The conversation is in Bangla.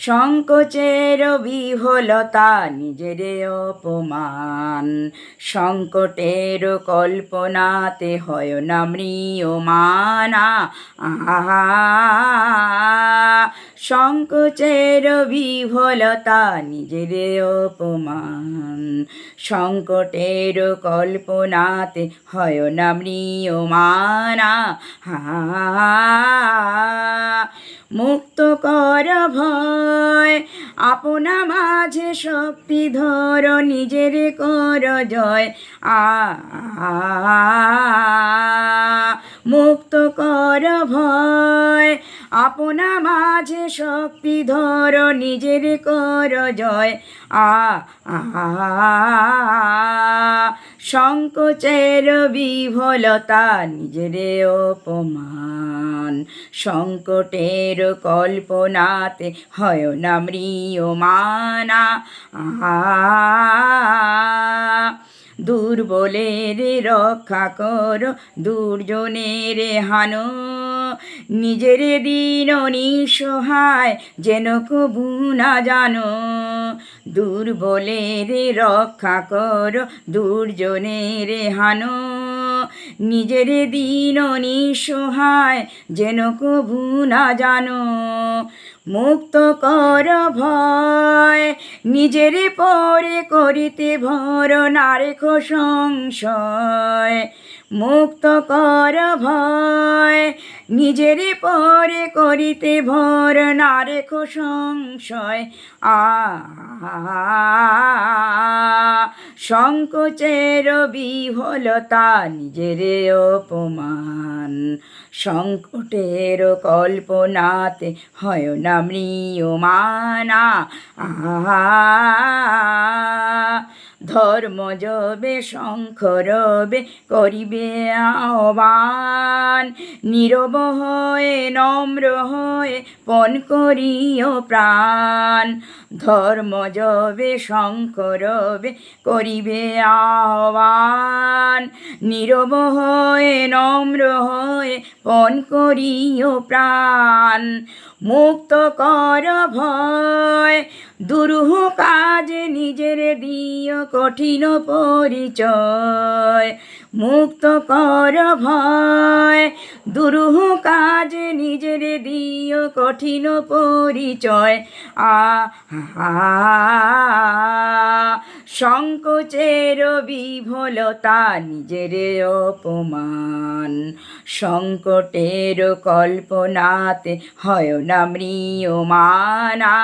সংকোচের বিহ্বলতা নিজের অপমান, সংকটের কল্পনাতে হয় না ম্রিয়মানা। আহা, সংকোচের বিহ্বলতা নিজের অপমান, সংকটের কল্পনাতে হয় না ম্রিয়মানা। মুক্ত কর ভয়, আপনা মাঝে শক্তি ধর, নিজের কর জয়। মুক্ত কর ভয়, আপনা মাঝে শক্তি ধর, নিজের কর জয়। সংকোচের বিহ্বলতা নিজের অপমান, সংকটের কল্পনাতে হয় না ম্রিয়মানা। দুর্বলের রক্ষা কর, দুর্জনের হানো, নিজের দীন নিঃসহায় যেন কভু না জানো। দুর্বলের রক্ষা কর, দুর্জনের হানো, নিজের দীন নিঃসহায় যেন কভু না জানো। মুক্ত কর ভয়, নিজের পরে করিতে ভর, না রেখো সংশয়। মুক্ত কর ভয়, নিজের পরে করিতে ভর, না রেখো সংশয়। সংকোচের বিহ্বলতা নিজের অপমান, সংকটের কল্পনাতে হয় না ম্রিয়মানা। ধর্ম যবে শঙ্খ রবে করিবে আহ্বান, নীরব হয়ে নম্র হয়ে পণ করিও প্রাণ। ধর্ম যবে শঙ্খ রবে করিবে আহ্বান, নীরব হয়ে নম্র হয়ে পণ করিও প্রাণ। মুক্ত কর ভয়, দুরূহ কাজে নিজের দিও কঠিন পরিচয়। মুক্ত কর ভয়, দুরূহ কাজে নিজের দিও কঠিন পরিচয়। সংকোচের বিহ্বলতা নিজের অপমান, সংকটের কল্পনাতে হয় না ম্রিয়মানা।